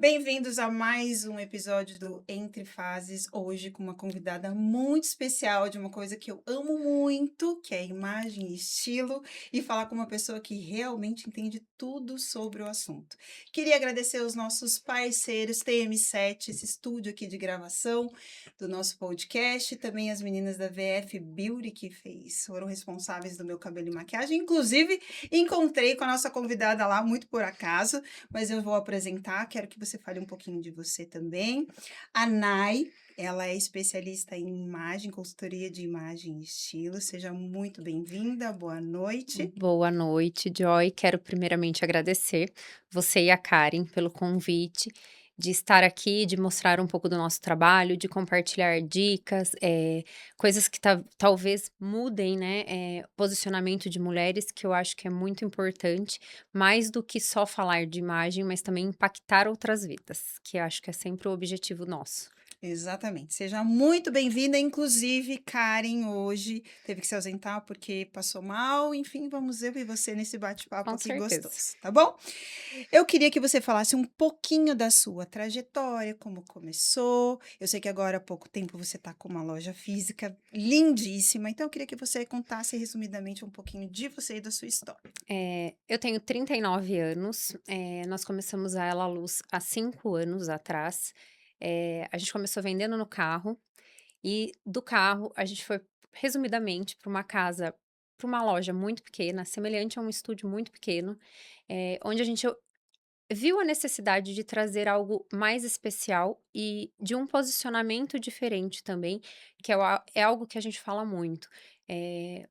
Bem-vindos a mais um episódio do Entre Fases, hoje com uma convidada muito especial de uma coisa que eu amo muito, que é imagem e estilo, e falar com uma pessoa que realmente entende tudo sobre o assunto. Queria agradecer aos nossos parceiros TM7, esse estúdio aqui de gravação do nosso podcast, e também as meninas da VF Beauty foram responsáveis do meu cabelo e maquiagem. Inclusive, encontrei com a nossa convidada lá, muito por acaso, mas eu vou apresentar, quero que você fale um pouquinho de você também. A Nai, ela é especialista em imagem, consultoria de imagem e estilo. Seja muito bem-vinda, boa noite. Boa noite, Joy. Quero primeiramente agradecer você e a Karen pelo convite de estar aqui, de mostrar um pouco do nosso trabalho, de compartilhar dicas, coisas que talvez mudem, né? Posicionamento de mulheres, que eu acho que é muito importante, mais do que só falar de imagem, mas também impactar outras vidas, que eu acho que é sempre o objetivo nosso. Exatamente. Seja muito bem-vinda. Inclusive, Karen hoje teve que se ausentar porque passou mal. Enfim, vamos eu e você nesse bate-papo Com aqui certeza. gostoso, tá bom? Eu queria que você falasse um pouquinho da sua trajetória, como começou. Eu sei que agora há pouco tempo você está com uma loja física lindíssima, então eu queria que você contasse resumidamente um pouquinho de você e da sua história. Eu tenho 39 anos, nós começamos a Ela Luz há 5 anos atrás. A gente começou vendendo no carro, e do carro a gente foi, resumidamente, para uma loja muito pequena, semelhante a um estúdio muito pequeno, onde a gente viu a necessidade de trazer algo mais especial e de um posicionamento diferente também, que é algo que a gente fala muito.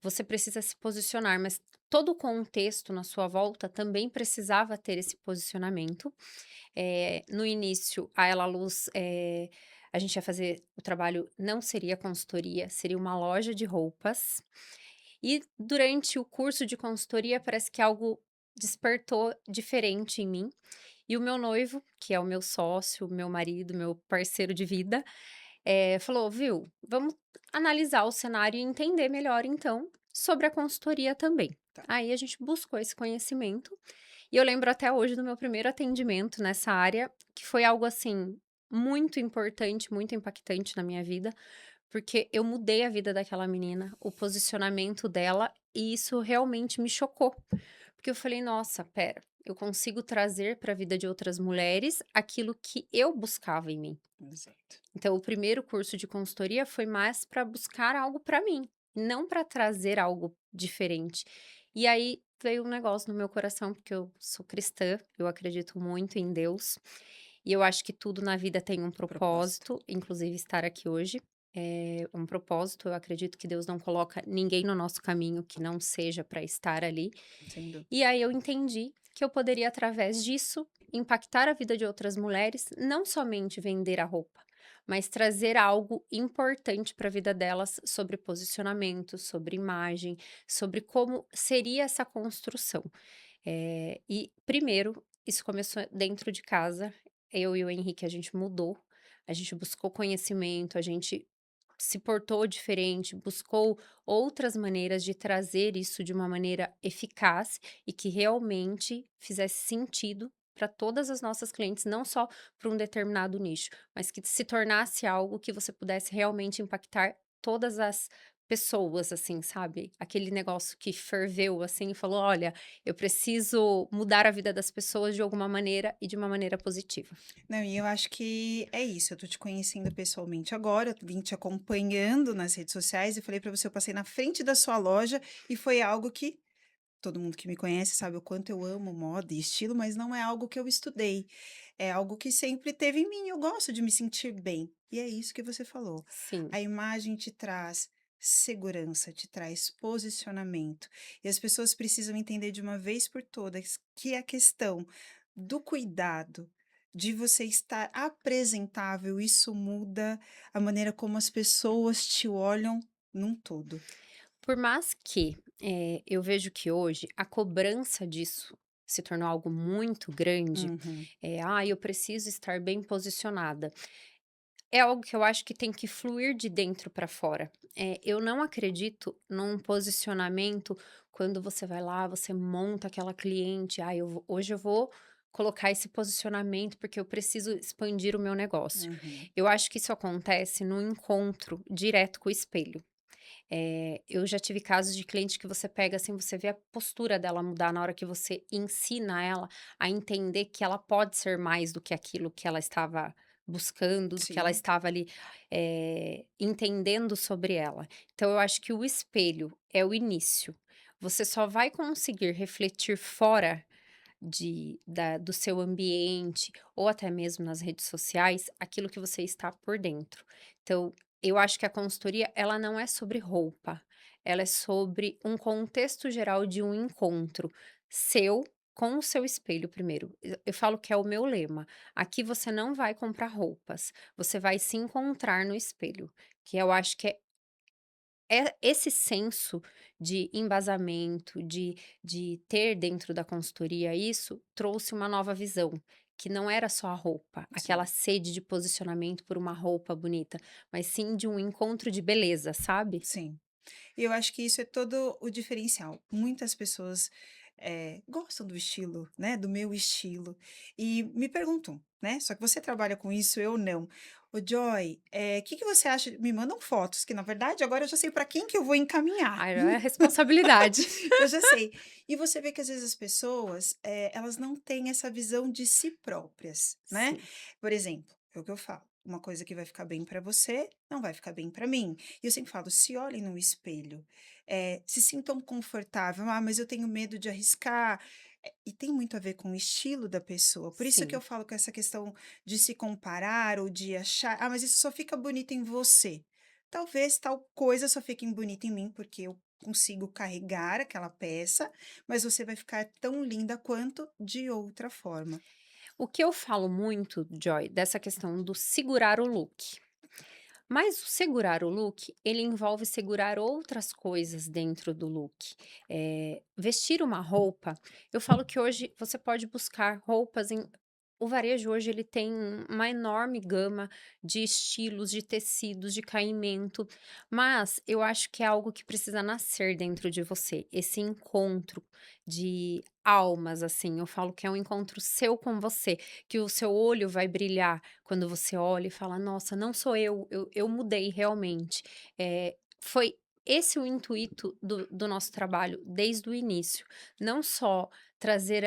Você precisa se posicionar, mas todo o contexto na sua volta também precisava ter esse posicionamento. No início, a Ela Luz, a gente ia fazer o trabalho, não seria consultoria, seria uma loja de roupas. E durante o curso de consultoria, parece que algo despertou diferente em mim. E o meu noivo, que é o meu sócio, meu marido, meu parceiro de vida, falou: "Viu, vamos analisar o cenário e entender melhor, então, sobre a consultoria também". Tá. Aí a gente buscou esse conhecimento, e eu lembro até hoje do meu primeiro atendimento nessa área, que foi algo, assim, muito importante, muito impactante na minha vida, porque eu mudei a vida daquela menina, o posicionamento dela, e isso realmente me chocou. Porque eu falei: "Nossa, espera, eu consigo trazer para a vida de outras mulheres aquilo que eu buscava em mim". Exato. Então o primeiro curso de consultoria foi mais para buscar algo para mim, não para trazer algo diferente. E aí veio um negócio no meu coração, porque eu sou cristã, eu acredito muito em Deus, e eu acho que tudo na vida tem um Propósito. propósito, inclusive estar aqui hoje. É um propósito, eu acredito que Deus não coloca ninguém no nosso caminho que não seja para estar ali. Sem dúvida. E aí eu entendi que eu poderia, através disso, impactar a vida de outras mulheres, não somente vender a roupa, mas trazer algo importante para a vida delas sobre posicionamento, sobre imagem, sobre como seria essa construção. E primeiro, isso começou dentro de casa. Eu e o Henrique, a gente mudou, a gente buscou conhecimento, a gente se portou diferente, buscou outras maneiras de trazer isso de uma maneira eficaz e que realmente fizesse sentido para todas as nossas clientes, não só para um determinado nicho, mas que se tornasse algo que você pudesse realmente impactar todas as pessoas, assim, sabe? Aquele negócio que ferveu, assim, e falou: olha, eu preciso mudar a vida das pessoas de alguma maneira e de uma maneira positiva. Não, e eu acho que é isso, eu tô te conhecendo pessoalmente agora, eu vim te acompanhando nas redes sociais e falei pra você, eu passei na frente da sua loja e foi algo que todo mundo que me conhece sabe o quanto eu amo moda e estilo, mas não é algo que eu estudei. É algo que sempre teve em mim. Eu gosto de me sentir bem. E é isso que você falou. Sim, A imagem te traz segurança, te traz posicionamento. E as pessoas precisam entender de uma vez por todas que a questão do cuidado, de você estar apresentável, isso muda a maneira como as pessoas te olham num todo. por mais que, eu vejo que hoje a cobrança disso se tornou algo muito grande, Uhum. eu preciso estar bem posicionada". É algo que eu acho que tem que fluir de dentro para fora. Eu não acredito num posicionamento quando você vai lá, você monta aquela cliente: "Ah, hoje eu vou colocar esse posicionamento, porque eu preciso expandir o meu negócio. Uhum. Eu acho que isso acontece no encontro direto com o espelho. Eu já tive casos de cliente que você pega, assim, você vê a postura dela mudar na hora que você ensina ela a entender que ela pode ser mais do que aquilo que ela estava buscando, do que ela Sim, estava ali, entendendo sobre ela. Então eu acho que o espelho é o início. Você só vai conseguir refletir fora do seu ambiente ou até mesmo nas redes sociais, aquilo que você está por dentro. Então, eu acho que a consultoria, ela não é sobre roupa, ela é sobre um contexto geral de um encontro seu com o seu espelho primeiro. Eu falo que é o meu lema. Aqui você não vai comprar roupas, você vai se encontrar no espelho, que eu acho que é esse senso de embasamento, de ter dentro da consultoria isso, trouxe uma nova visão, que não era só a roupa, aquela sim, sede de posicionamento por uma roupa bonita, mas sim de um encontro de beleza, sabe? sim. E eu acho que isso é todo o diferencial. Muitas pessoas, gostam do estilo, né, do meu estilo, e me perguntam, né, só que você trabalha com isso, eu não. "Ô Joy, que você acha", me mandam fotos, que na verdade agora eu já sei para quem que eu vou encaminhar. Ai, é responsabilidade. Eu já sei. E você vê que às vezes as pessoas, elas não têm essa visão de si próprias, né. Sim, Por exemplo, é o que eu falo, uma coisa que vai ficar bem para você, não vai ficar bem para mim. E eu sempre falo: "Se olhem no espelho, se sintam confortável. 'Ah, mas eu tenho medo de arriscar'", e tem muito a ver com o estilo da pessoa. Por isso que eu sim. falo que essa questão de se comparar ou de achar: "Ah, mas isso só fica bonito em você". Talvez tal coisa só fique bonita em mim, porque eu consigo carregar aquela peça, mas você vai ficar tão linda quanto de outra forma. O que eu falo muito, Joy, dessa questão do segurar o look. Mas o segurar o look, ele envolve segurar outras coisas dentro do look. Vestir uma roupa, eu falo que hoje você pode buscar roupas em o varejo hoje ele tem uma enorme gama de estilos, de tecidos, de caimento, mas eu acho que é algo que precisa nascer dentro de você, esse encontro de almas, assim, eu falo que é um encontro seu com você, que o seu olho vai brilhar, quando você olha e fala: "Nossa, não sou eu mudei realmente". Foi esse o intuito do nosso trabalho desde o início, não só trazer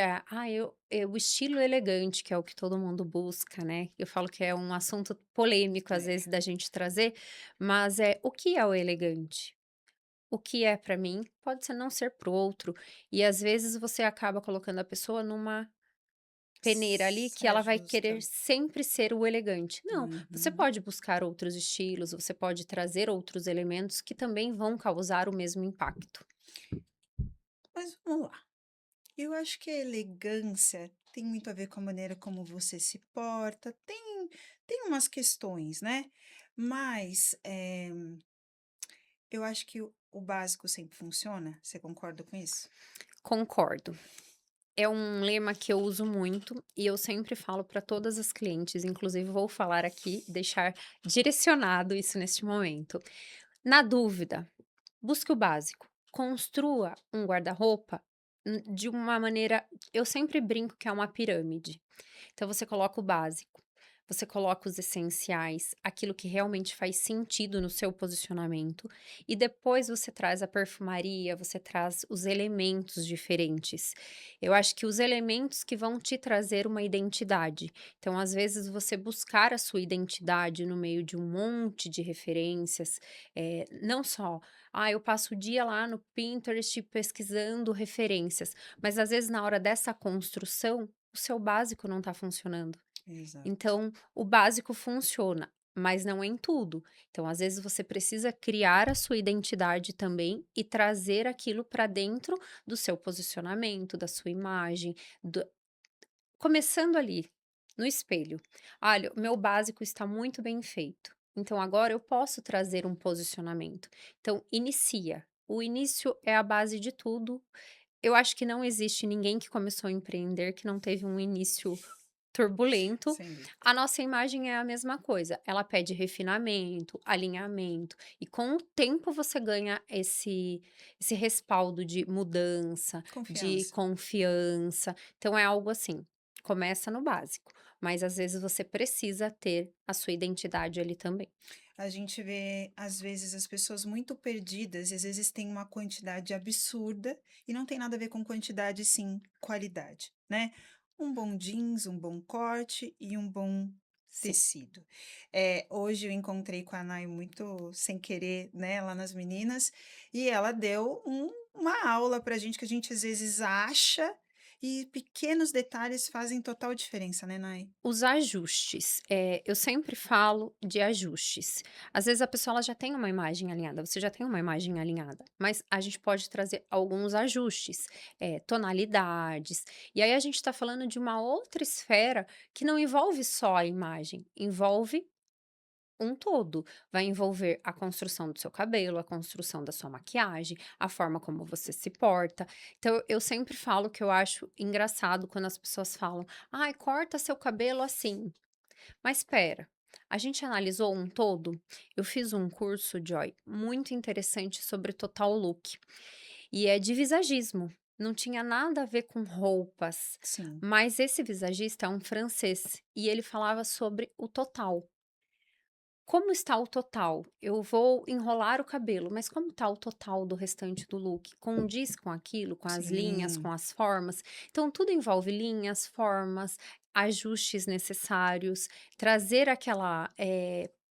o estilo elegante, que é o que todo mundo busca, né, eu falo que é um assunto polêmico, às vezes, É, da gente trazer, mas, o que é o elegante? O que é para mim, pode ser não ser para o outro, e às vezes você acaba colocando a pessoa numa peneira ali que saia ela vai querer justa. sempre ser o elegante. Não, você Uhum. pode buscar outros estilos, você pode trazer outros elementos que também vão causar o mesmo impacto. Mas vamos lá. Eu acho que a elegância tem muito a ver com a maneira como você se porta, tem umas questões, né, mas, eu acho que o básico sempre funciona, você concorda com isso? Concordo. É um lema que eu uso muito e eu sempre falo para todas as clientes, inclusive vou falar aqui, deixar direcionado isso neste momento. Na dúvida, busque o básico. Construa um guarda-roupa de uma maneira. Eu sempre brinco que é uma pirâmide. Então, você coloca o básico, você coloca os essenciais, aquilo que realmente faz sentido no seu posicionamento, e depois você traz a perfumaria, você traz os elementos diferentes. Eu acho que os elementos que vão te trazer uma identidade. Então, às vezes, você buscar a sua identidade no meio de um monte de referências, não só. Eu passo o dia lá no Pinterest pesquisando referências, mas às vezes na hora dessa construção o seu básico não está funcionando. Exato. Então, o básico funciona, mas não em tudo. Então, às vezes, você precisa criar a sua identidade também e trazer aquilo para dentro do seu posicionamento, da sua imagem, começando ali, no espelho. Olha, o meu básico está muito bem feito. Então, agora eu posso trazer um posicionamento. Então, inicia. O início é a base de tudo. Eu acho que não existe ninguém que começou a empreender que não teve um início turbulento. Sem dúvida. A nossa imagem é a mesma coisa, ela pede refinamento, alinhamento, e com o tempo você ganha esse respaldo de mudança, de Confiança. confiança. Então é algo assim, começa no básico, mas às vezes você precisa ter a sua identidade ali também. A gente vê, às vezes, as pessoas muito perdidas e às vezes tem uma quantidade absurda e não tem nada a ver com quantidade, sim, qualidade, né? Um bom jeans, um bom corte e um bom Sim. tecido. Hoje eu encontrei com a Nai muito sem querer, né, lá nas meninas, e ela deu uma aula pra gente que a gente às vezes acha e pequenos detalhes fazem total diferença, né, Nai? Os ajustes, eu sempre falo de ajustes. Às vezes a pessoa ela já tem uma imagem alinhada, você já tem uma imagem alinhada, mas a gente pode trazer alguns ajustes, tonalidades. E aí a gente está falando de uma outra esfera que não envolve só a imagem, envolve um todo. Vai envolver a construção do seu cabelo, a construção da sua maquiagem, a forma como você se porta. Então, eu sempre falo que eu acho engraçado quando as pessoas falam: ai, corta seu cabelo assim. Mas espera, a gente analisou um todo? Eu fiz um curso, Joy, muito interessante sobre total look. E é de visagismo. Não tinha nada a ver com roupas. Sim. Mas esse visagista é um francês e ele falava sobre o total. Como está o total? Eu vou enrolar o cabelo, mas como está o total do restante do look? Condiz com aquilo, com as linhas, com Sim. as formas? Então, tudo envolve linhas, formas, ajustes necessários, trazer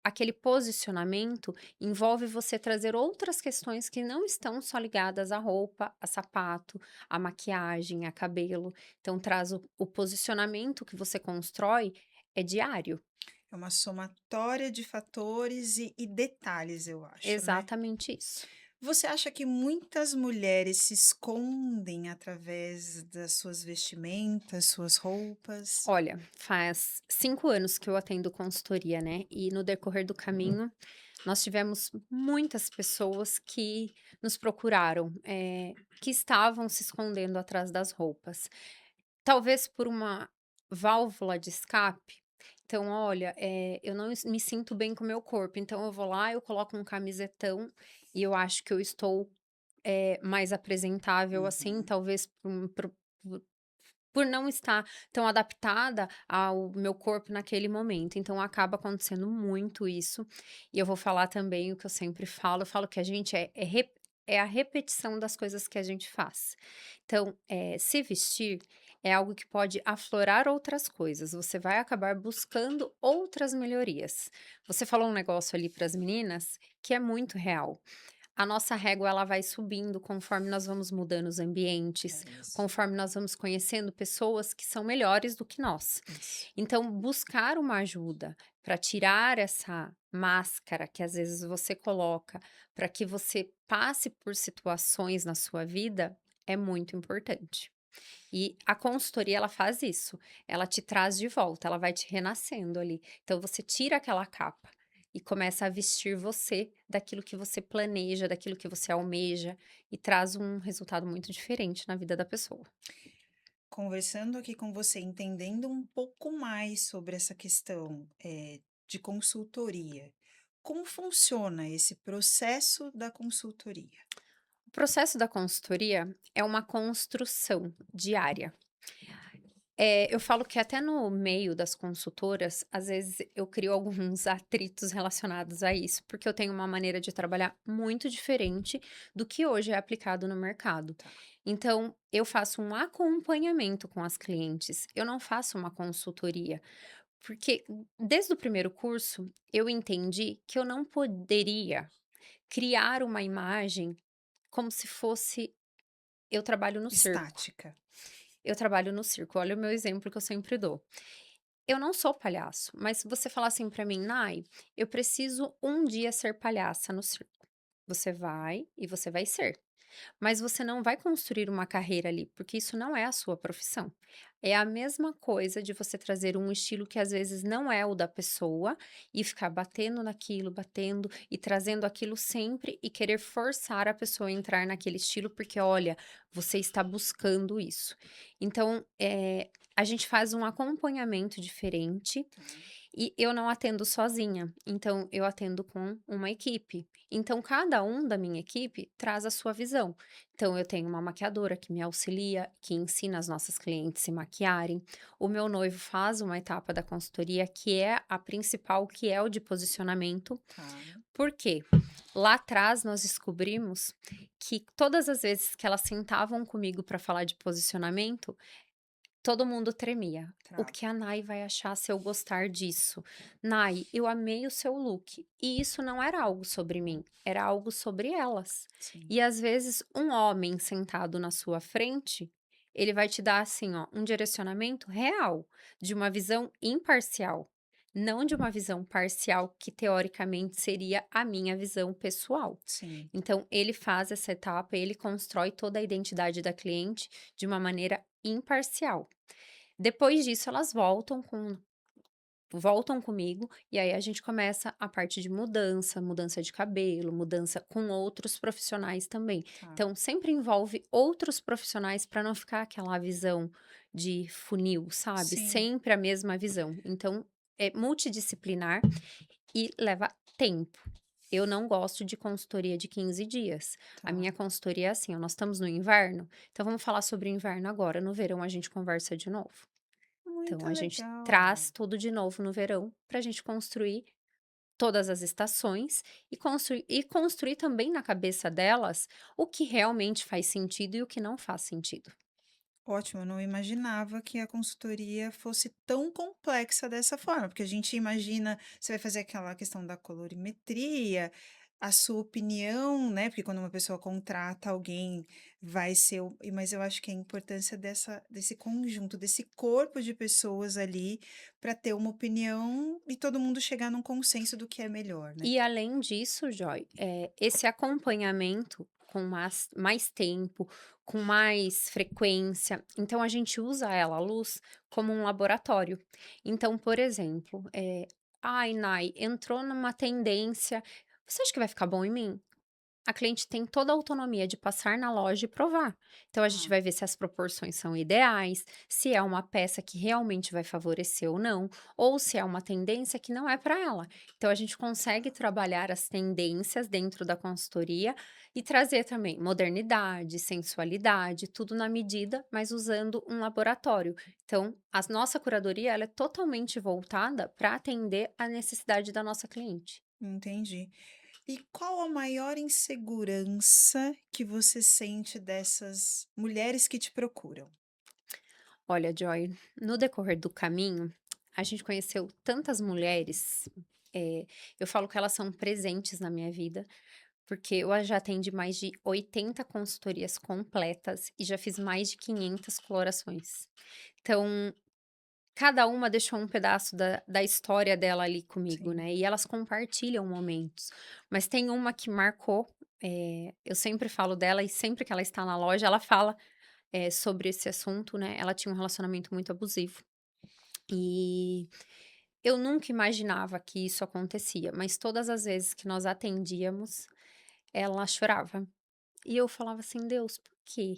aquele posicionamento envolve você trazer outras questões que não estão só ligadas à roupa, a sapato, a maquiagem, a cabelo. Então, traz o posicionamento que você constrói é diário. É uma somatória de fatores e detalhes, eu acho, né. Exatamente isso. Você acha que muitas mulheres se escondem através das suas vestimentas, suas roupas? Olha, faz 5 anos que eu atendo consultoria, né, e no decorrer do caminho, nós tivemos muitas pessoas que nos procuraram, que estavam se escondendo atrás das roupas. Talvez por uma válvula de escape. Então, olha, eu não me sinto bem com o meu corpo, então eu vou lá, eu coloco um camisetão e eu acho que eu estou, mais apresentável assim, Uhum. talvez por não estar tão adaptada ao meu corpo naquele momento, então acaba acontecendo muito isso. E eu vou falar também o que eu sempre falo, eu falo que a gente é a repetição das coisas que a gente faz. Então, se vestir é algo que pode aflorar outras coisas, você vai acabar buscando outras melhorias. Você falou um negócio ali para as meninas que é muito real. A nossa régua ela vai subindo conforme nós vamos mudando os É ambientes, isso, conforme nós vamos conhecendo pessoas que são melhores do que nós. isso. Então, buscar uma ajuda para tirar essa máscara que às vezes você coloca, para que você passe por situações na sua vida, é muito importante. E a consultoria ela faz isso, ela te traz de volta, ela vai te renascendo ali. Então você tira aquela capa e começa a vestir você daquilo que você planeja, daquilo que você almeja e traz um resultado muito diferente na vida da pessoa. Conversando aqui com você, entendendo um pouco mais sobre essa questão, de consultoria, como funciona esse processo da consultoria? O processo da consultoria é uma construção diária. Eu falo que até no meio das consultoras, às vezes eu crio alguns atritos relacionados a isso, porque eu tenho uma maneira de trabalhar muito diferente do que hoje é aplicado no mercado. Tá. Então, eu faço um acompanhamento com as clientes, eu não faço uma consultoria, porque desde o primeiro curso eu entendi que eu não poderia criar uma imagem como se fosse eu trabalho no circo. Estática. Eu trabalho no circo, olha o meu exemplo que eu sempre dou. Eu não sou palhaço, mas se você falar assim pra mim: "Nai, eu preciso um dia ser palhaça no circo". Você vai e você vai ser. Mas você não vai construir uma carreira ali, porque isso não é a sua profissão. É a mesma coisa de você trazer um estilo que às vezes não é o da pessoa e ficar batendo naquilo, batendo e trazendo aquilo sempre e querer forçar a pessoa a entrar naquele estilo, porque olha, você está buscando isso. Então, a gente faz um acompanhamento diferente Tá, e eu não atendo sozinha, então eu atendo com uma equipe. Então cada um da minha equipe traz a sua visão. Então eu tenho uma maquiadora que me auxilia, que ensina as nossas clientes se maquiarem. O meu noivo faz uma etapa da consultoria que é a principal, que é o de posicionamento. tá. Por quê? Lá atrás nós descobrimos que todas as vezes que elas sentavam comigo para falar de posicionamento, todo mundo tremia. O Trava. que a Nai vai achar se eu gostar disso? Nai, eu amei o seu look. E isso não era algo sobre mim, era algo sobre elas. Sim, E às vezes um homem sentado na sua frente, ele vai te dar assim, ó, um direcionamento real, de uma visão imparcial, não de uma visão parcial que teoricamente seria a minha visão pessoal. sim. Então ele faz essa etapa, ele constrói toda a identidade da cliente de uma maneira imparcial. Depois disso, elas voltam comigo, e aí a gente começa a parte de mudança, mudança de cabelo, mudança com outros profissionais também. Tá. Então, sempre envolve outros profissionais para não ficar aquela visão de funil, sabe? Sim, Sempre a mesma visão. Então, é multidisciplinar e leva tempo. Eu não gosto de consultoria de 15 dias. A tá. minha consultoria é assim, ó, nós estamos no inverno, então vamos falar sobre o inverno agora. No verão a gente conversa de novo. Então Muito a gente legal. traz tudo de novo no verão para a gente construir todas as estações e construir também na cabeça delas o que realmente faz sentido e o que não faz sentido. Ótimo, eu não imaginava que a consultoria fosse tão complexa dessa forma, porque a gente imagina, você vai fazer aquela questão da colorimetria, a sua opinião, né? Porque quando uma pessoa contrata alguém, vai ser. Mas eu acho que a importância desse conjunto, desse corpo de pessoas ali, para ter uma opinião e todo mundo chegar num consenso do que é melhor, né? E além disso, Joy, esse acompanhamento com mais tempo, com mais frequência, então a gente usa ela, a luz, como um laboratório. Então, por exemplo, ai, Nai, entrou numa tendência. Você acha que vai ficar bom em mim? A cliente tem toda a autonomia de passar na loja e provar. Então, a gente Tá. vai ver se as proporções são ideais, se é uma peça que realmente vai favorecer ou não, ou se é uma tendência que não é para ela. Então, a gente consegue trabalhar as tendências dentro da consultoria e trazer também modernidade, sensualidade, tudo na medida, mas usando um laboratório. Então, a nossa curadoria ela é totalmente voltada para atender a necessidade da nossa cliente. Entendi. E qual a maior insegurança que você sente dessas mulheres que te procuram? Olha, Joy, no decorrer do caminho, a gente conheceu tantas mulheres. Eu falo que elas são presentes na minha vida, porque eu já atendi mais de 80 consultorias completas e já fiz mais de 500 colorações. Então, cada uma deixou um pedaço da história dela ali comigo, Sim. né? E elas compartilham momentos. Mas tem uma que marcou, eu sempre falo dela e sempre que ela está na loja, ela fala sobre esse assunto, né? Ela tinha um relacionamento muito abusivo. E eu nunca imaginava que isso acontecia, mas todas as vezes que nós atendíamos, ela chorava. E eu falava assim: Deus, por quê?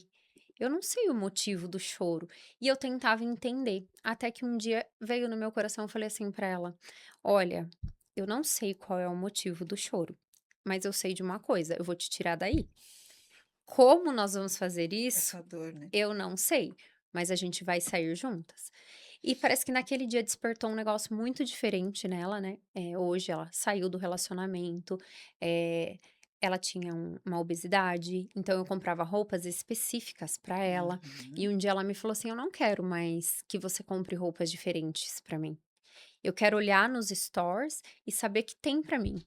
Eu não sei o motivo do choro. E eu tentava entender. Até que um dia veio no meu coração, eu falei assim pra ela: Olha, eu não sei qual é o motivo do choro, mas eu sei de uma coisa, eu vou te tirar daí. Como nós vamos fazer isso? Essa dor, né? Eu não sei, mas a gente vai sair juntas. E parece que naquele dia despertou um negócio muito diferente nela, né? Hoje ela saiu do relacionamento, eh, ela tinha uma obesidade, então eu comprava roupas específicas para ela. E Uhum. um dia ela me falou assim: Eu não quero mais que você compre roupas diferentes para mim. Eu quero olhar nos stores e saber que tem para mim.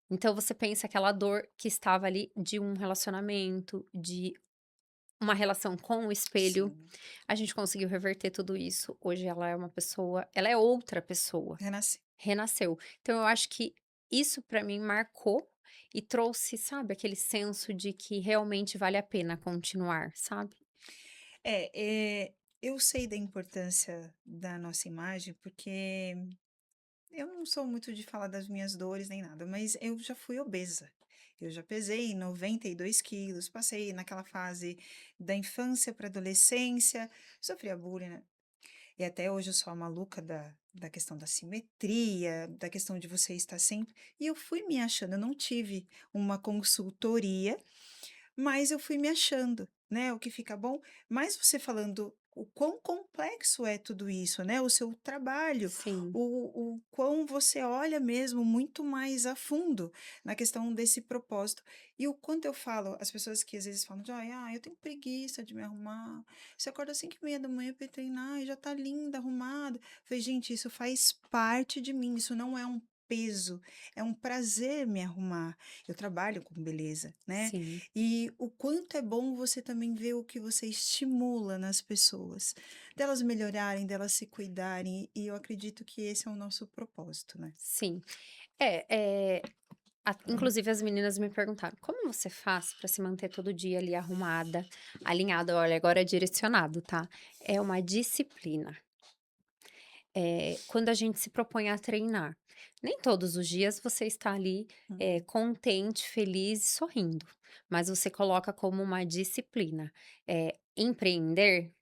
Então você pensa aquela dor que estava ali de um relacionamento, de uma relação com o espelho, Sim. a gente conseguiu reverter tudo isso. Hoje ela é outra pessoa, Renascer. renasceu. Então eu acho que isso pra mim marcou e trouxe, sabe, aquele senso de que realmente vale a pena continuar, sabe? Eu sei da importância da nossa imagem, porque eu não sou muito de falar das minhas dores nem nada, mas eu já fui obesa. Eu já pesei 92 quilos, passei naquela fase da infância para adolescência, sofria bullying, né? E até hoje eu sou a maluca da questão da simetria, da questão de você estar sempre. E eu fui me achando, eu não tive uma consultoria, mas eu fui me achando, né, o que fica bom. Mas você falando o quão complexo é tudo isso, né, o seu trabalho, Sim, o quão você olha mesmo muito mais a fundo na questão desse propósito. E o quanto eu falo, as pessoas que às vezes falam: "Joy, eu tenho preguiça de me arrumar. Você acorda às 5h30 para ir treinar e já tá linda, arrumada". Falei: "Gente, isso faz parte de mim, isso não é um peso, é um prazer me arrumar". Eu trabalho com beleza, né. sim, E o quanto é bom você também ver o que você estimula nas pessoas, delas melhorarem, delas se cuidarem, e eu acredito que esse é o nosso propósito, né. sim. É, inclusive as meninas me perguntaram: "Como você faz para se manter todo dia ali arrumada, alinhada?" Olha, agora é direcionado, tá? É uma disciplina. Quando a gente se propõe a treinar. Nem todos os dias você está ali, Uhum. contente, feliz e sorrindo, mas você coloca como uma disciplina. Empreender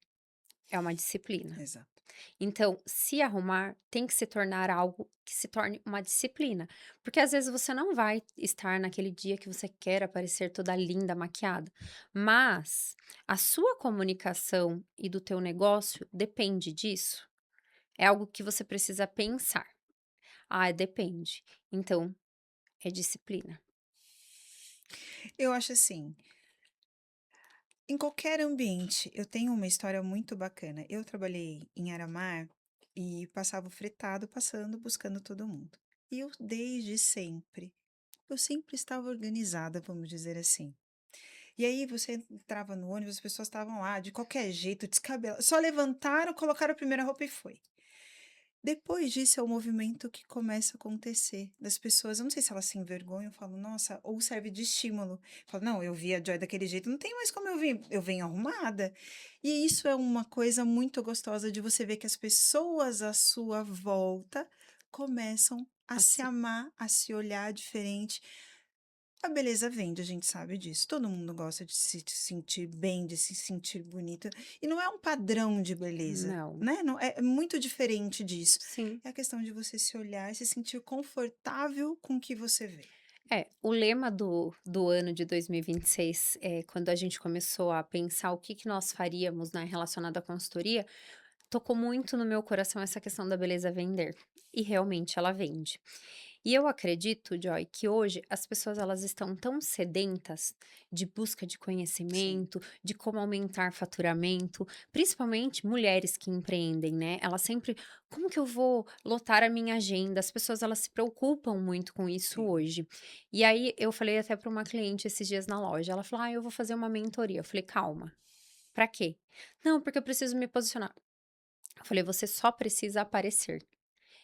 é uma disciplina. Exato. Então, se arrumar tem que se tornar algo que se torne uma disciplina, porque às vezes você não vai estar naquele dia que você quer aparecer toda linda, maquiada, mas a sua comunicação e do teu negócio depende disso. É algo que você precisa pensar. Ah, depende. Então, é disciplina. Eu acho assim, em qualquer ambiente, eu tenho uma história muito bacana. Eu trabalhei em Aramar e passava o fretado passando, buscando todo mundo. E eu desde sempre, eu sempre estava organizada, vamos dizer assim. E aí você entrava no ônibus, as pessoas estavam lá de qualquer jeito, descabeladas, só levantaram, colocaram a primeira roupa e foi. Depois disso é o movimento que começa a acontecer das pessoas, eu não sei se elas se envergonham, falam: "Nossa", ou serve de estímulo, falam: "Não, eu vi a Joy daquele jeito, não tem mais como eu vir, eu venho arrumada". E isso é uma coisa muito gostosa de você ver que as pessoas à sua volta começam a se Assim, amar, a se olhar diferente. A beleza vende, a gente sabe disso. Todo mundo gosta de se sentir bem, de se sentir bonita. E não é um padrão de beleza, não. né? Não, é muito diferente disso. Sim. É a questão de você se olhar e se sentir confortável com o que você vê. O lema do ano de 2026, quando a gente começou a pensar o que que nós faríamos, né, relacionado à consultoria, tocou muito no meu coração essa questão da beleza vender. E realmente ela vende. E eu acredito, Joy, que hoje as pessoas elas estão tão sedentas de busca de Sim, conhecimento, de como aumentar faturamento, principalmente mulheres que empreendem, né? Elas sempre, como que eu vou lotar a minha agenda? As pessoas elas se preocupam muito com isso sim. hoje. E aí eu falei até para uma cliente esses dias na loja, ela falou: "Ah, eu vou fazer uma mentoria". Eu falei: "Calma, para quê?". "Não, porque eu preciso me posicionar". Eu falei: "Você só precisa aparecer".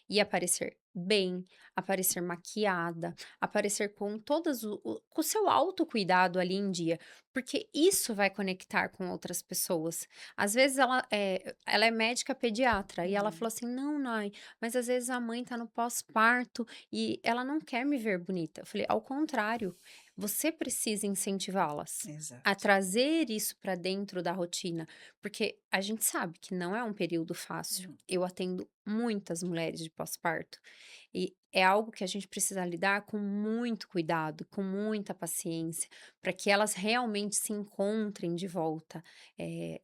E aparecer bem, aparecer maquiada, aparecer com todas com o seu autocuidado ali em dia, porque isso vai conectar com outras pessoas. Às vezes ela é médica pediatra e ela Uhum. falou assim: "Não, Nai, mas às vezes a mãe tá no pós-parto e ela não quer me ver bonita". Eu falei: "Ao contrário, você precisa incentivá-las a Exato. trazer isso para dentro da rotina, porque a gente sabe que não é um período fácil. Uhum. Eu atendo muitas mulheres de pós-parto e é algo que a gente precisa lidar com muito cuidado, com muita paciência, para que elas realmente se encontrem de volta.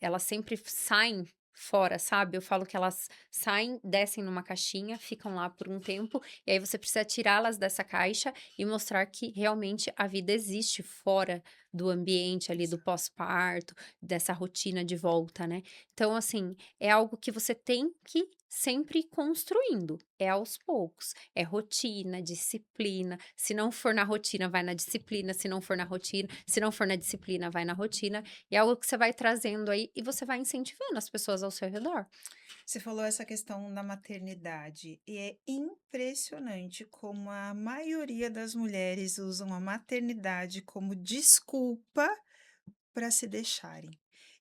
Elas sempre saem fora, sabe? Eu falo que elas saem, descem numa caixinha, ficam lá por um tempo, e aí você precisa tirá-las dessa caixa e mostrar que realmente a vida existe fora do ambiente ali do Exato. pós-parto, dessa rotina de volta, né? Então, assim, é algo que você tem que sempre ir construindo, é aos poucos, é rotina, disciplina. Se não for na rotina, vai na disciplina, se não for na rotina, se não for na disciplina, vai na rotina, e é algo que você vai trazendo aí e você vai incentivando as pessoas ao seu redor. Você falou essa questão da maternidade, e é impressionante como a maioria das mulheres usam a maternidade como desculpa para se deixarem.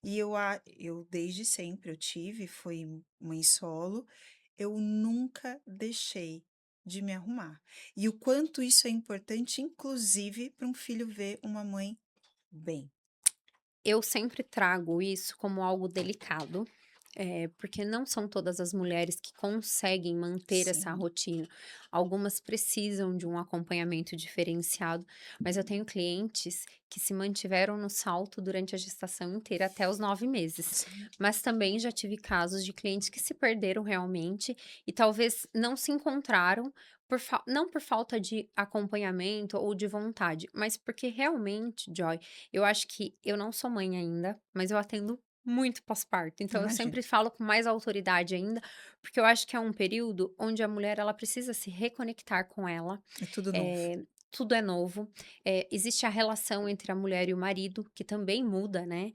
E eu desde sempre, eu tive, fui mãe solo, eu nunca deixei de me arrumar. E o quanto isso é importante, inclusive, para um filho ver uma mãe bem. Eu sempre trago isso como algo delicado. Porque não são todas as mulheres que conseguem manter essa Sim. rotina. Algumas precisam de um acompanhamento diferenciado, mas eu tenho clientes que se mantiveram no salto durante a gestação inteira, até os 9 meses. Sim. Mas também já tive casos de clientes que se perderam realmente e talvez não se encontraram não por falta de acompanhamento ou de vontade, mas porque realmente, Joy, eu acho que eu não sou mãe ainda, mas eu atendo muito pós-parto, então eu Imagino. sempre falo com mais autoridade ainda, porque eu acho que é um período onde a mulher ela precisa se reconectar com ela, É tudo novo. eh, tudo é novo, existe a relação entre a mulher e o marido, que também muda, né,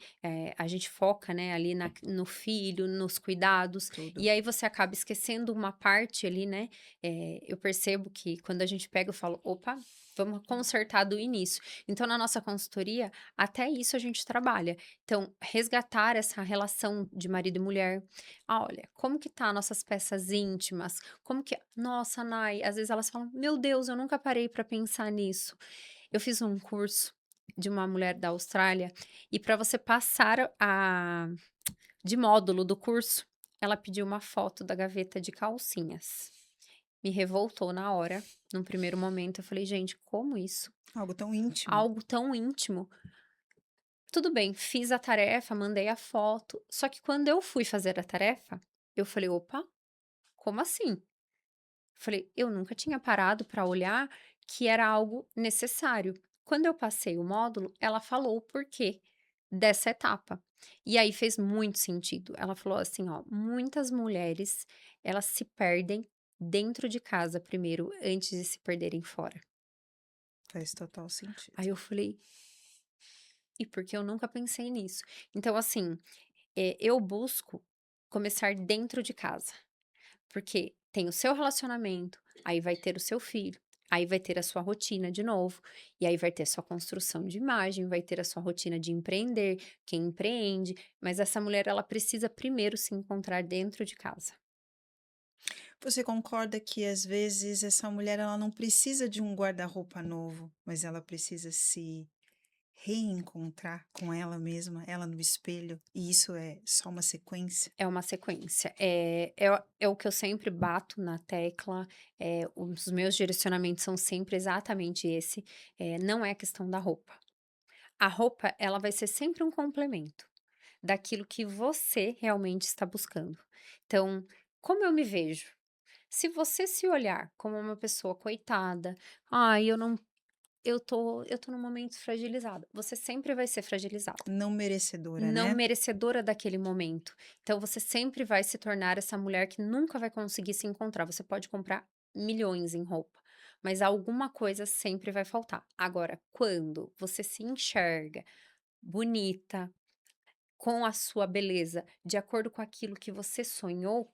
a gente foca, né, ali no filho, nos cuidados, Tudo. e aí você acaba esquecendo uma parte ali, né, eu percebo que quando a gente pega eu falo: "Opa, vamos consertar do início". Então na nossa consultoria, até isso a gente trabalha. Então, resgatar essa relação de marido e mulher. Ah, olha, como que tá nossas peças íntimas? Como que nossa, Nai, às vezes elas falam: "Meu Deus, eu nunca parei para pensar nisso". Eu fiz um curso de uma mulher da Austrália e para você passar a de módulo do curso, ela pediu uma foto da gaveta de calcinhas. Me revoltou na hora, num primeiro momento, eu falei: "Gente, como isso? Algo tão íntimo. Algo tão íntimo". Tudo bem, fiz a tarefa, mandei a foto, só que quando eu fui fazer a tarefa, eu falei: "Opa, como assim?". Falei: "Eu nunca tinha parado para olhar que era algo necessário". Quando eu passei o módulo, ela falou o porquê dessa etapa. E aí fez muito sentido. Ela falou assim: "Ó, muitas mulheres, elas se perdem dentro de casa primeiro, antes de se perderem fora". Faz total sentido. Aí eu falei: "E porque eu nunca pensei nisso". Então assim, eu busco começar dentro de casa, porque tem o seu relacionamento, aí vai ter o seu filho, aí vai ter a sua rotina de novo, e aí vai ter a sua construção de imagem, vai ter a sua rotina de empreender, quem empreende, mas essa mulher ela precisa primeiro se encontrar dentro de casa. Você concorda que às vezes essa mulher ela não precisa de um guarda-roupa novo, mas ela precisa se reencontrar com ela mesma, ela no espelho, e isso é só uma sequência? É uma sequência. É o que eu sempre bato na tecla, os meus direcionamentos são sempre exatamente esse, não é questão da roupa. A roupa, ela vai ser sempre um complemento daquilo que você realmente está buscando. Então, como eu me vejo? Se você se olhar como uma pessoa coitada, "Ai, eu tô num momento fragilizada", você sempre vai ser fragilizada, Não merecedora, não né? merecedora daquele momento. Então, você sempre vai se tornar essa mulher que nunca vai conseguir se encontrar. Você pode comprar milhões em roupa, mas alguma coisa sempre vai faltar. Agora, quando você se enxerga bonita, com a sua beleza, de acordo com aquilo que você sonhou,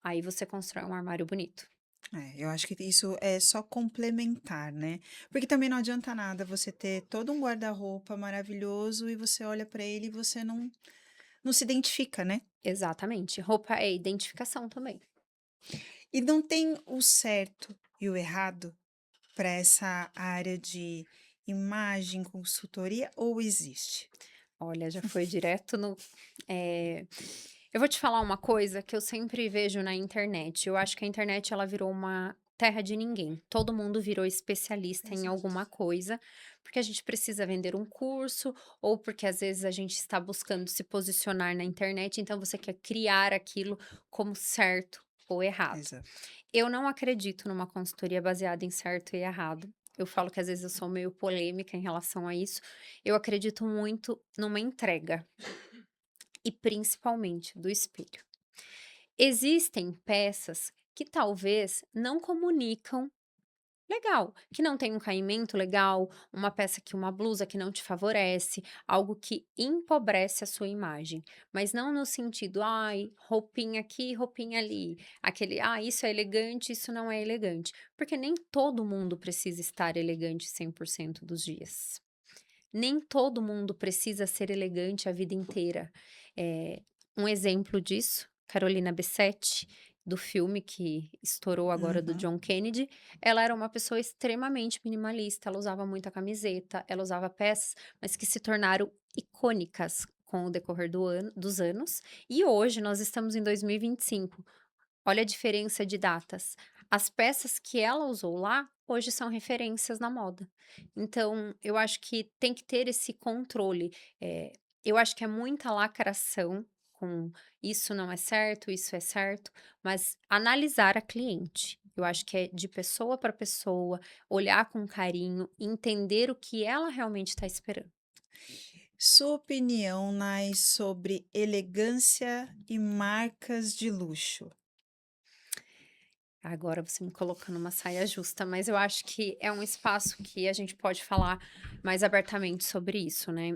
aí você constrói um armário bonito. É, eu acho que isso é só complementar, né? Porque também não adianta nada você ter todo um guarda-roupa maravilhoso e você olha para ele e você não se identifica, né? Exatamente. Roupa é identificação também. E não tem o certo e o errado para essa área de imagem, consultoria, ou existe? Olha, já foi direto no. eh, Eu vou te falar uma coisa que eu sempre vejo na internet. Eu acho que a internet ela virou uma terra de ninguém. Todo mundo virou especialista em Exato. alguma coisa, porque a gente precisa vender um curso, ou porque às vezes a gente está buscando se posicionar na internet, então você quer criar aquilo como certo ou errado. Exato. Eu não acredito numa consultoria baseada em certo e errado. Eu falo que às vezes eu sou meio polêmica em relação a isso. Eu acredito muito numa entrega e principalmente do espelho. Existem peças que talvez não comunicam legal, que não tem um caimento legal, uma peça que uma blusa que não te favorece, algo que empobrece a sua imagem, mas não no sentido, ai, roupinha aqui, roupinha ali, aquele, isso é elegante, isso não é elegante, porque nem todo mundo precisa estar elegante 100% dos dias. Nem todo mundo precisa ser elegante a vida inteira. Eh, um exemplo disso, Carolina Bessette, do filme que estourou agora do Uhum. John Kennedy, ela era uma pessoa extremamente minimalista, ela usava muita camiseta, ela usava peças, mas que se tornaram icônicas com o decorrer dos anos, e hoje nós estamos em 2025. Olha a diferença de datas. As peças que ela usou lá, hoje são referências na moda. Então, eu acho que tem que ter esse controle. Eu acho que é muita lacração com isso não é certo, isso é certo, mas analisar a cliente. Eu acho que é de pessoa para pessoa, olhar com carinho, entender o que ela realmente está esperando. Sua opinião, Nai, sobre elegância e marcas de luxo? Agora você me colocou numa saia justa, mas eu acho que é um espaço que a gente pode falar mais abertamente sobre isso, né?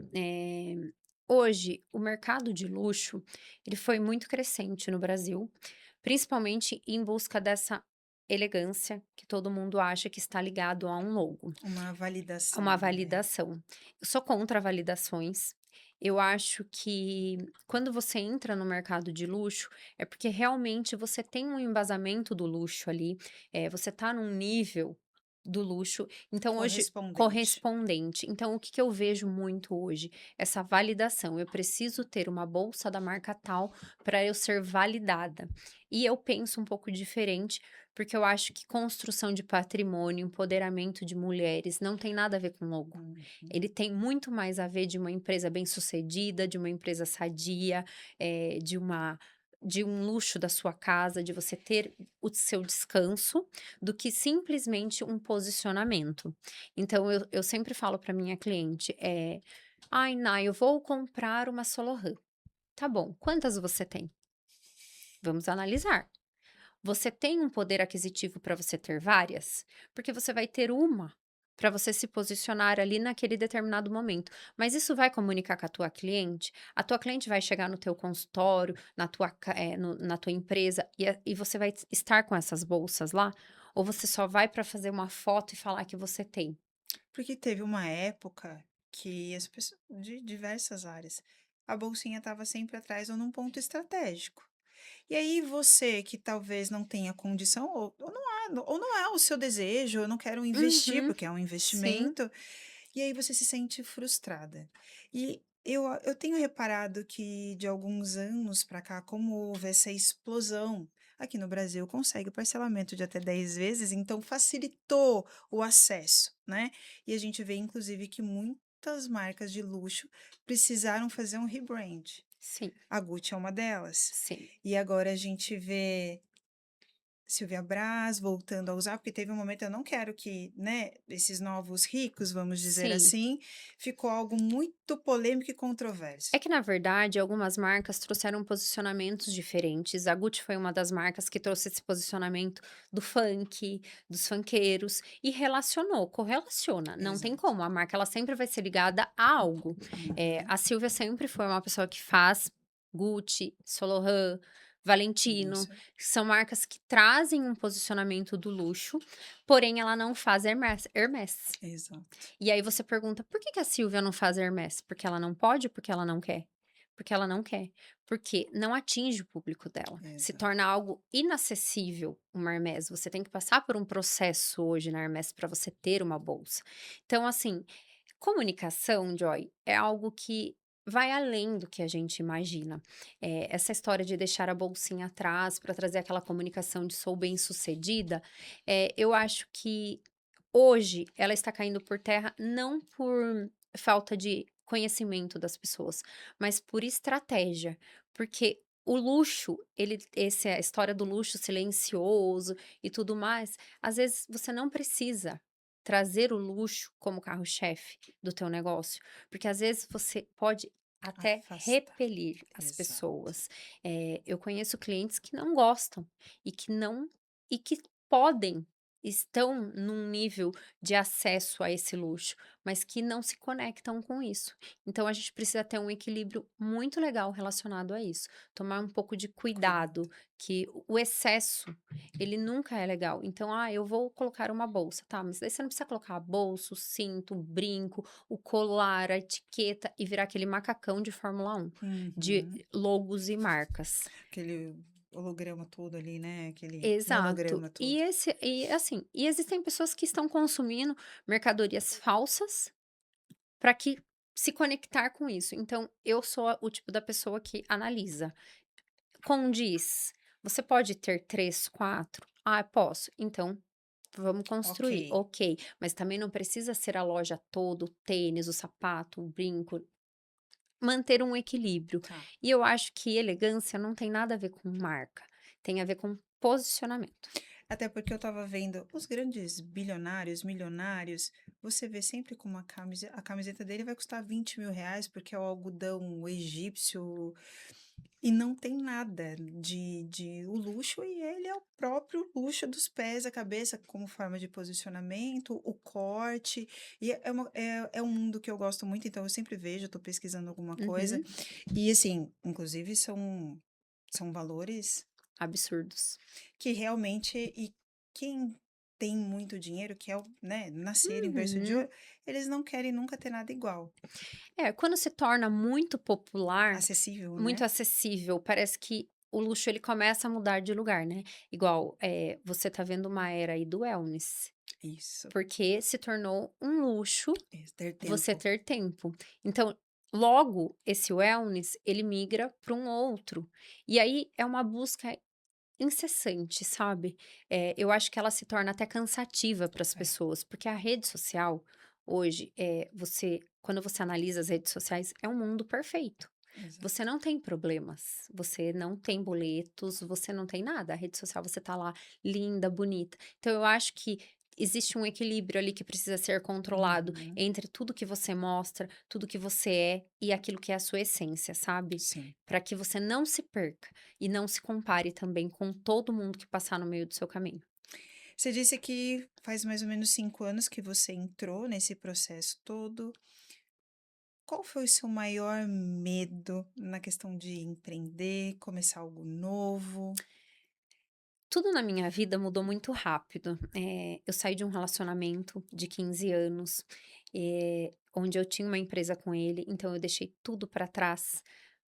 Hoje, o mercado de luxo, ele foi muito crescente no Brasil, principalmente em busca dessa elegância que todo mundo acha que está ligado a um logo. Uma Uma validação, né? validação. Eu sou contra validações. Eu acho que quando você entra no mercado de luxo, é porque realmente você tem um embasamento do luxo ali, você tá num nível do luxo, então hoje Correspondente. correspondente. Então o que que eu vejo muito hoje? Essa validação. Eu preciso ter uma bolsa da marca tal para eu ser validada. E eu penso um pouco diferente, porque eu acho que construção de patrimônio, empoderamento de mulheres não tem nada a ver com logo. Uhum. Ele tem muito mais a ver de uma empresa bem-sucedida, de uma empresa sadia, de um luxo da sua casa, de você ter o seu descanso, do que simplesmente um posicionamento. Então eu sempre falo para minha cliente, "Ai, Nai, eu vou comprar uma Solohan". "Tá bom, quantas você tem?". "Vamos analisar". Você tem um poder aquisitivo para você ter várias? Porque você vai ter uma para você se posicionar ali naquele determinado momento. Mas isso vai comunicar com a tua cliente? A tua cliente vai chegar no teu consultório, na tua empresa e você vai estar com essas bolsas lá? Ou você só vai para fazer uma foto e falar que você tem? Porque teve uma época que as pessoas de diversas áreas, a bolsinha estava sempre atrás ou num ponto estratégico. E aí você que talvez não tenha condição ou não é o seu desejo, eu não quero investir, Uhum, porque é um sim, investimento, e aí você se sente frustrada. E eu tenho reparado que de alguns anos para cá, como houve essa explosão, aqui no Brasil consegue parcelamento de até 10 vezes, então facilitou o acesso, né? E a gente vê inclusive que muitas marcas de luxo precisaram fazer um rebrand. sim, A Gucci é uma delas. sim, E agora a gente vê Silvia Braz voltando a usar, porque teve um momento, eu não quero que, né, esses novos ricos, vamos dizer sim. assim, ficou algo muito polêmico e É controverso. que, na verdade, algumas marcas trouxeram posicionamentos diferentes. A Gucci foi uma das marcas que trouxe esse posicionamento do funk, dos funkeiros, e relacionou, correlaciona. Não tem Exato. como. A marca ela sempre vai ser ligada a algo. Uhum. A Silvia sempre foi uma pessoa que faz Gucci, Saint Laurent, Valentino, Isso, são marcas que trazem um posicionamento do luxo, porém ela não faz Hermès. exato, E aí você pergunta: "Por que que a Silvia não faz Hermès? Porque ela não pode ou porque ela não quer?". Porque ela não quer. Porque não atinge o público dela. Se exato. torna algo inacessível uma Hermès. Você tem que passar por um processo hoje na Hermès para você ter uma bolsa. Então, assim, comunicação, Joy, é algo que vai além do que a gente imagina. Essa história de deixar a bolsinha atrás para trazer aquela comunicação de sou bem-sucedida, eu acho que hoje ela está caindo por terra não por falta de conhecimento das pessoas, mas por estratégia, porque o luxo, a história do luxo silencioso e tudo mais, às vezes você não precisa trazer o luxo como carro-chefe do teu negócio, porque às vezes você pode até Afasta. repelir as Exato. pessoas. Eu conheço clientes que não gostam e que podem estão num nível de acesso a esse luxo, mas que não se conectam com isso. Então a gente precisa ter um equilíbrio muito legal relacionado a isso. Tomar um pouco de Cuidado. cuidado, que o excesso, ele nunca é legal. Então, eu vou colocar uma bolsa, tá? Mas daí você não precisa colocar a bolsa, o cinto, o brinco, o colar, a etiqueta e virar aquele macacão de Fórmula 1, de Uhum. logos e marcas. Aquele holograma todo ali, né? Aquele Exato. monograma todo. Existem pessoas que estão consumindo mercadorias falsas para que se conectar com isso. Então, eu sou o tipo da pessoa que analisa. Condiz. Você pode ter 3, 4. Ah, posso. Então, vamos Ok, construir. Ok. Mas também não precisa ser a loja toda, o tênis, o sapato, o brinco. Manter um equilíbrio. tá. E eu acho que elegância não tem nada a ver com marca. Tem a ver com posicionamento. Até porque eu estava vendo os grandes bilionários, milionários, você vê sempre com uma camiseta, a camiseta dele vai custar R$ 20.000, porque é o algodão egípcio, e não tem nada de o luxo, e ele é o próprio luxo dos pés à cabeça, como forma de posicionamento, o corte, e é um mundo que eu gosto muito, então eu sempre vejo, estou pesquisando alguma coisa, Uhum. e assim, inclusive são valores Absurdos. que realmente e quem tem muito dinheiro, que é o, né, nascer em berço de Uhum. ouro, eles não querem nunca ter nada igual. É, quando se torna muito popular, Acessível, muito né? acessível, parece que o luxo ele começa a mudar de lugar, né? Igual, você tá vendo uma era aí do wellness, Isso. porque se tornou um luxo Ter você tempo. ter tempo. Então, logo esse wellness, ele migra para um outro. E aí é uma busca incessante, sabe? Eu acho que ela se torna até cansativa para as É, pessoas, porque a rede social hoje, quando você analisa as redes sociais, é um mundo perfeito. Você exato. não tem problemas, você não tem boletos, você não tem nada. A rede social você tá lá linda, bonita. Então eu acho que existe um equilíbrio ali que precisa ser controlado Uhum. entre tudo que você mostra, tudo que você é e aquilo que é a sua essência, sabe? Sim. Para que você não se perca e não se compare também com todo mundo que passar no meio do seu caminho. Você disse que faz mais ou menos 5 anos que você entrou nesse processo todo. Qual foi o seu maior medo na questão de empreender, começar algo novo? Tudo na minha vida mudou muito rápido. Eu saí de um relacionamento de 15 anos, onde eu tinha uma empresa com ele, então eu deixei tudo para trás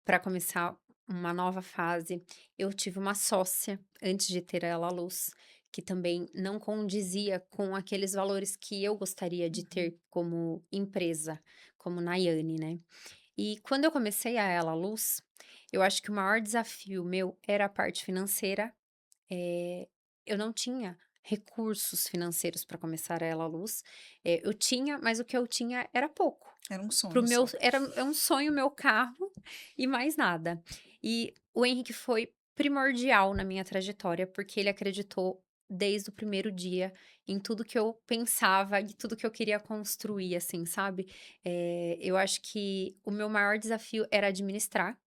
para começar uma nova fase. Eu tive uma sócia antes de ter ela à luz, que também não condizia com aqueles valores que eu gostaria de Uhum. ter como empresa, como Nayane, né? E quando eu comecei a ela à luz, eu acho que o maior desafio meu era a parte financeira. Eu não tinha recursos financeiros para começar a ela à luz. Eu tinha, mas o que eu tinha era pouco. Era um Pro sonho meu só. era é um sonho meu carro e mais nada. E o Henrique foi primordial na minha trajetória, porque ele acreditou desde o primeiro dia em tudo que eu pensava e tudo que eu queria construir, assim, sabe. Eu acho que o meu maior desafio era administrar.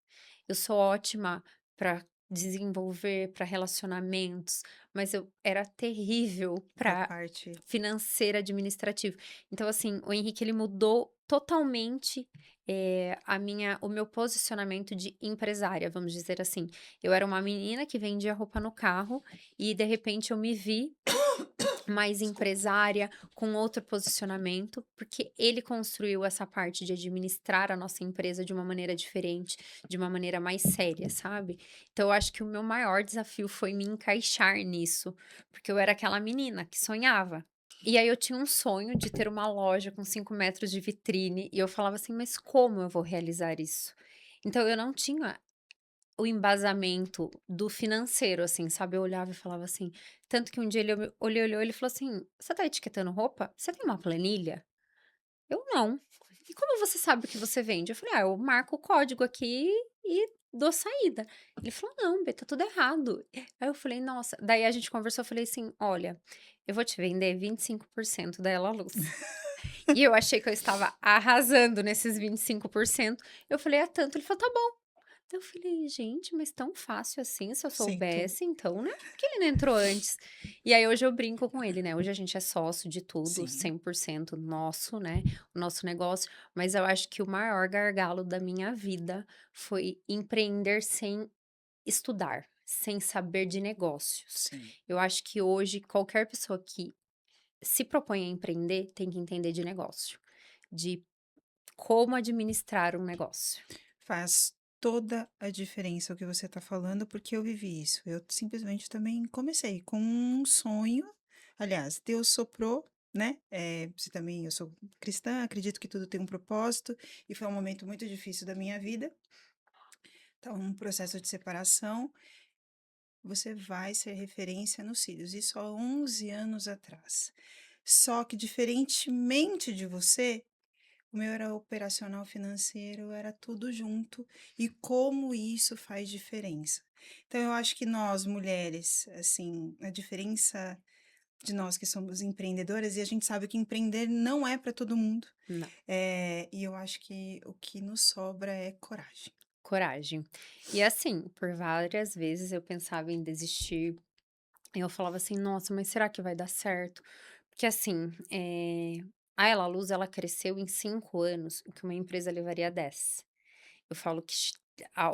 Eu sou ótima para desenvolver, para relacionamentos, mas eu era terrível Para para parte. financeiro administrativo. Então, assim, o Henrique ele mudou totalmente, o meu posicionamento de empresária, vamos dizer assim. Eu era uma menina que vendia roupa no carro e de repente eu me vi mais Desculpa. empresária, com outro posicionamento, porque ele construiu essa parte de administrar a nossa empresa de uma maneira diferente, de uma maneira mais séria, sabe. Então eu acho que o meu maior desafio foi me encaixar nisso, porque eu era aquela menina que sonhava. E aí eu tinha um sonho de ter uma loja com 5 metros de vitrine, e eu falava assim: "Mas como eu vou realizar isso?". Então eu não tinha o embasamento do financeiro, assim, sabe, eu olhava e falava assim, tanto que um dia ele olhou, ele falou assim: "Você tá etiquetando roupa? Você tem uma planilha?" Eu: "Não". "E como você sabe o que você vende?" Eu falei: "Ah, eu marco o código aqui e dou saída". Ele falou: "Não, Bê, tá tudo errado". Aí eu falei: "Nossa", daí a gente conversou, eu falei assim: "Olha, eu vou te vender 25% da Ela Luz". E eu achei que eu estava arrasando nesses 25%. Eu falei: "É tanto", ele falou: "Tá bom". Eu falei: "Gente, mas tão fácil assim, se eu Sinto. soubesse, então, né, por que ele não entrou antes?". E aí hoje eu brinco com ele, né, hoje a gente é sócio de tudo, Sim. 100% nosso, né, o nosso negócio, mas eu acho que o maior gargalo da minha vida foi empreender sem estudar, sem saber de negócios. Sim. Eu acho que hoje qualquer pessoa que se propõe a empreender tem que entender de negócio, de como administrar um negócio. Faz toda a diferença o que você está falando, porque eu vivi isso. Eu simplesmente também comecei com um sonho. Aliás, Deus soprou, né? Você também, eu sou cristã, acredito que tudo tem um propósito, e foi um momento muito difícil da minha vida. Então, um processo de separação, você vai ser referência nos cílios, isso há 11 anos atrás. Só que, diferentemente de você, o meu era operacional financeiro, era tudo junto, e como isso faz diferença. Então, eu acho que nós, mulheres, assim, a diferença de nós que somos empreendedoras, e a gente sabe que empreender não é para todo mundo, Não, e eu acho que o que nos sobra é coragem. coragem. E assim, por várias vezes eu pensava em desistir, e eu falava assim: "Nossa, mas será que vai dar certo?" Porque assim, a Ela Luz, ela cresceu em 5 anos, o que uma empresa levaria 10. Eu falo que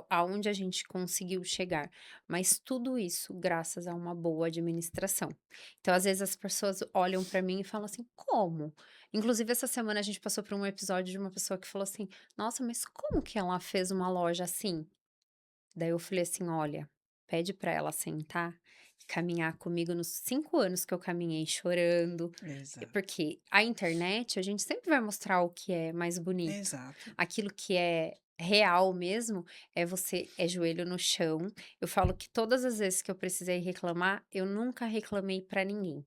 aonde a gente conseguiu chegar, mas tudo isso graças a uma boa administração. Então, às vezes, as pessoas olham para mim e falam assim: "Como?" Inclusive, essa semana a gente passou por um episódio de uma pessoa que falou assim: "Nossa, mas como que ela fez uma loja assim?" Daí eu falei assim: "Olha, pede para ela sentar e caminhar comigo nos 5 anos que eu caminhei chorando", Exato, porque a internet, a gente sempre vai mostrar o que é mais bonito. exato. Aquilo que é real mesmo, é joelho no chão. Eu falo que todas as vezes que eu precisei reclamar, eu nunca reclamei pra ninguém.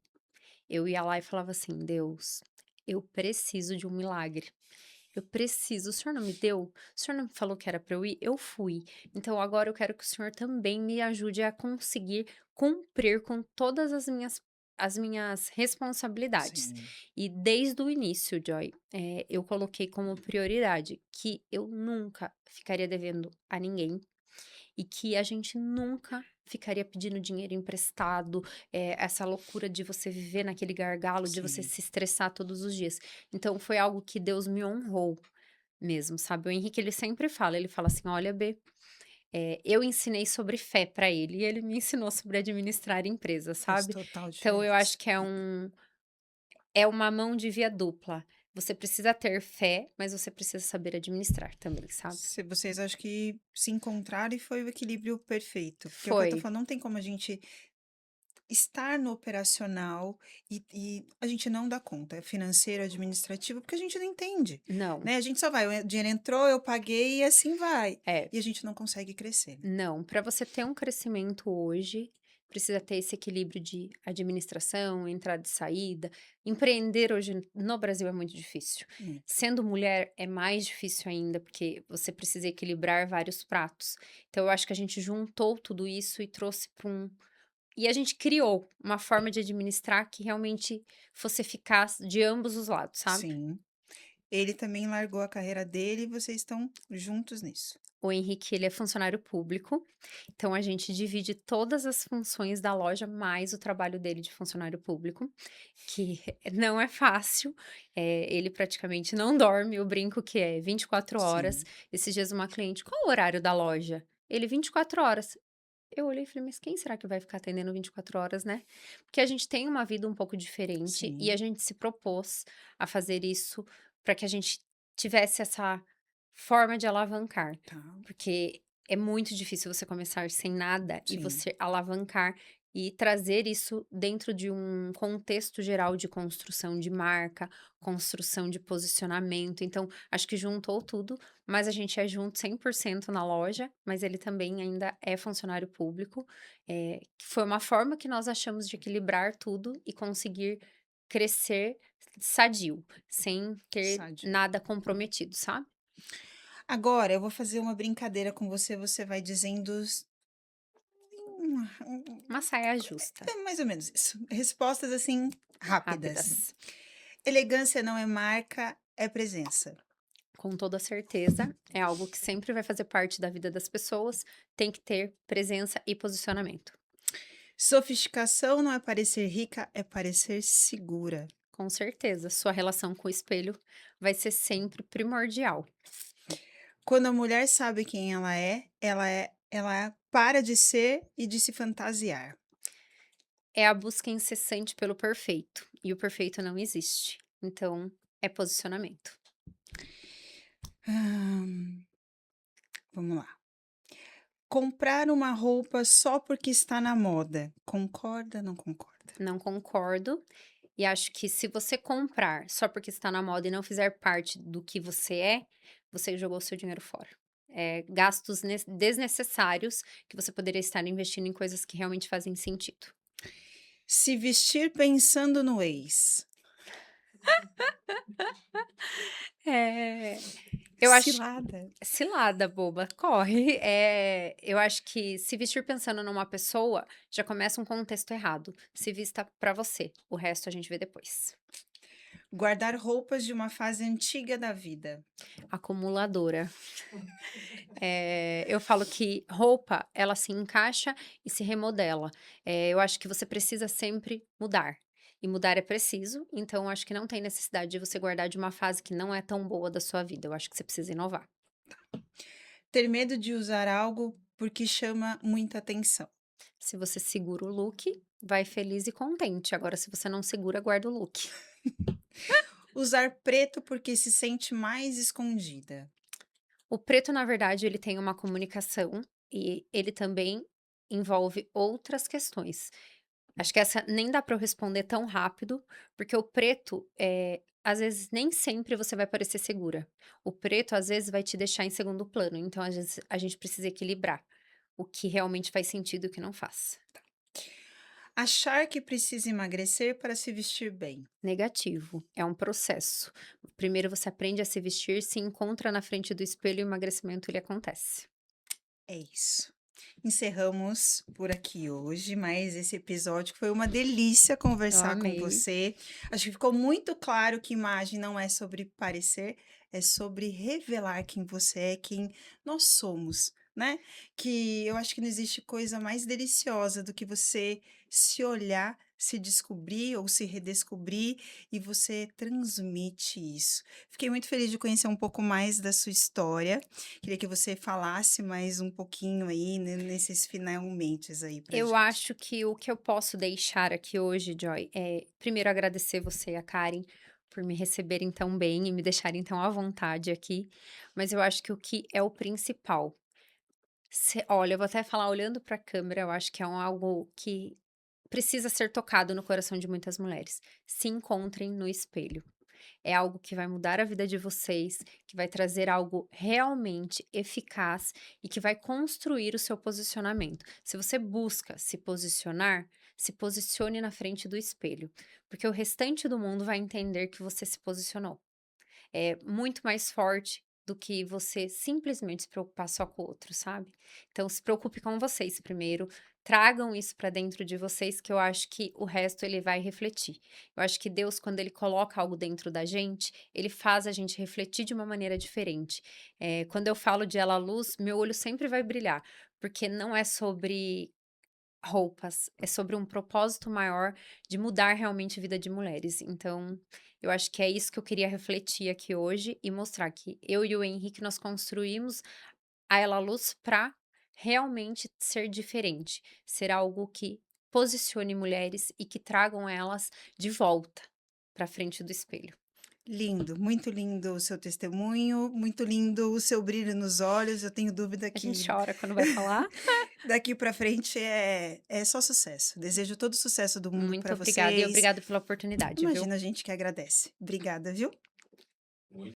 Eu ia lá e falava assim: "Deus, eu preciso de um milagre. Eu preciso, o senhor não me deu? O senhor não falou que era para eu ir? Eu fui. Então agora eu quero que o senhor também me ajude a conseguir cumprir com todas as minhas responsabilidades." Sim, E desde o início, Joy, eu coloquei como prioridade que eu nunca ficaria devendo a ninguém e que a gente nunca ficaria pedindo dinheiro emprestado, essa loucura de você viver naquele gargalo, de você sim. se estressar todos os dias. Então foi algo que Deus me honrou mesmo, sabe. O Henrique, ele sempre fala, ele fala assim: "Olha, Bê, eu ensinei sobre fé pra ele e ele me ensinou sobre administrar empresa", Faz sabe. total Então eu acho diferença. que é uma mão de via dupla. Você precisa ter fé, mas você precisa saber administrar também, sabe. Se vocês acho que se encontraram e foi o equilíbrio perfeito, porque é o que eu Foi. tô falando, não tem como a gente estar no operacional e a gente não dá conta, é financeiro, administrativo, porque a gente não entende, Não. né? A gente só vai, o dinheiro entrou, eu paguei e assim vai. É. E a gente não consegue crescer, né? Não, para você ter um crescimento hoje, precisa ter esse equilíbrio de administração, entrada e saída. Empreender hoje no Brasil é muito difícil. Muito. Sendo mulher é mais difícil ainda, porque você precisa equilibrar vários pratos. Então eu acho que a gente juntou tudo isso e trouxe para e a gente criou uma forma de administrar que realmente fosse eficaz de ambos os lados, sabe? Sim. Ele também largou a carreira dele e vocês estão juntos nisso. O Henrique, ele é funcionário público, então a gente divide todas as funções da loja, mais o trabalho dele de funcionário público, que não é fácil, ele praticamente não dorme, eu brinco que é 24 horas. Sim, Esses dias uma cliente: "Qual o horário da loja?" Ele: 24 horas. Eu olhei e falei: "Mas quem será que vai ficar atendendo 24 horas, né?" Porque a gente tem uma vida um pouco diferente e a sim, gente se propôs a fazer isso para que a gente tivesse essa forma de alavancar, tá, porque é muito difícil você começar sem nada e sim. você alavancar e trazer isso dentro de um contexto geral de construção de marca, construção de posicionamento. Então, acho que juntou tudo, mas a gente é junto 100% na loja, mas ele também ainda é funcionário público. Que foi uma forma que nós achamos de equilibrar tudo e conseguir crescer sadio, sem ter Sádio. nada comprometido, sabe? Agora eu vou fazer uma brincadeira com você, você vai dizendo Uma saia justa, é mais ou menos isso. Respostas assim rápidas. rápidas. Elegância não é marca, é presença. Com toda certeza, é algo que sempre vai fazer parte da vida das pessoas, tem que ter presença e posicionamento. Sofisticação não é parecer rica, é parecer segura. Com certeza, sua relação com o espelho vai ser sempre primordial. Quando a mulher sabe quem ela para de ser e de se fantasiar. É a busca incessante pelo perfeito, e o perfeito não existe. Então, é posicionamento. Hum, vamos lá. Comprar uma roupa só porque está na moda. Concorda, não concorda? Não concordo. E acho que se você comprar só porque está na moda e não fizer parte do que você é, você jogou o seu dinheiro fora. Gastos desnecessários que você poderia estar investindo em coisas que realmente fazem sentido. Se vestir pensando no ex. É, eu acho Cilada. cilada, boba, corre. Eu acho que se vestir pensando numa pessoa, já começa um contexto errado. Se vista pra você, o resto a gente vê depois. Guardar roupas de uma fase antiga da vida. Acumuladora. Eu falo que roupa, ela se encaixa e se remodela. Eu acho que você precisa sempre mudar. E mudar é preciso, então eu acho que não tem necessidade de você guardar de uma fase que não é tão boa da sua vida. Eu acho que você precisa inovar. Ter medo de usar algo porque chama muita atenção. Se você segura o look, vai feliz e contente. Agora, se você não segura, guarda o look. Usar preto porque se sente mais escondida. O preto, na verdade, ele tem uma comunicação e ele também envolve outras questões. Acho que essa nem dá para eu responder tão rápido, porque o preto, às vezes, nem sempre você vai parecer segura. O preto, às vezes, vai te deixar em segundo plano. Então, às vezes, a gente precisa equilibrar o que realmente faz sentido e o que não faz. Achar que precisa emagrecer para se vestir bem. Negativo, é um processo. Primeiro você aprende a se vestir, se encontra na frente do espelho e o emagrecimento ele acontece. É isso. Encerramos por aqui hoje, mas esse episódio foi uma delícia Eu conversar com amei. você. Acho que ficou muito claro que imagem não é sobre parecer, é sobre revelar quem você é, quem nós somos, né? Que eu acho que não existe coisa mais deliciosa do que você se olhar, se descobrir ou se redescobrir e você transmite isso. Fiquei muito feliz de conhecer um pouco mais da sua história. Queria que você falasse mais um pouquinho aí, né, nesses finalmente aí pra Eu gente. acho que o que eu posso deixar aqui hoje, Joy, é primeiro agradecer você e a Karen por me receberem tão bem e me deixarem tão à vontade aqui. Mas eu acho que o que é o principal. Olha, eu vou até falar olhando para a câmera, eu acho que é algo que precisa ser tocado no coração de muitas mulheres. Se encontrem no espelho. É algo que vai mudar a vida de vocês, que vai trazer algo realmente eficaz e que vai construir o seu posicionamento. Se você busca se posicionar, se posicione na frente do espelho, porque o restante do mundo vai entender que você se posicionou. É muito mais forte do que você simplesmente se preocupar só com o outro, sabe? Então se preocupe com vocês primeiro, tragam isso para dentro de vocês que eu acho que o resto ele vai refletir. Eu acho que Deus quando ele coloca algo dentro da gente, ele faz a gente refletir de uma maneira diferente. Quando eu falo de ela à luz, meu olho sempre vai brilhar, porque não é sobre roupas, é sobre um propósito maior de mudar realmente a vida de mulheres. Então, eu acho que é isso que eu queria refletir aqui hoje e mostrar que eu e o Henrique nós construímos a Ela Luz para realmente ser diferente, ser algo que posicione mulheres e que tragam elas de volta para frente do espelho. Lindo, muito lindo o seu testemunho, muito lindo o seu brilho nos olhos. Eu tenho dúvida A gente que chora quando vai falar. daqui para frente é só sucesso. Desejo todo o sucesso do mundo Muito para obrigada e vocês. obrigado pela oportunidade, viu? Imagina, a gente que agradece. Obrigada, viu?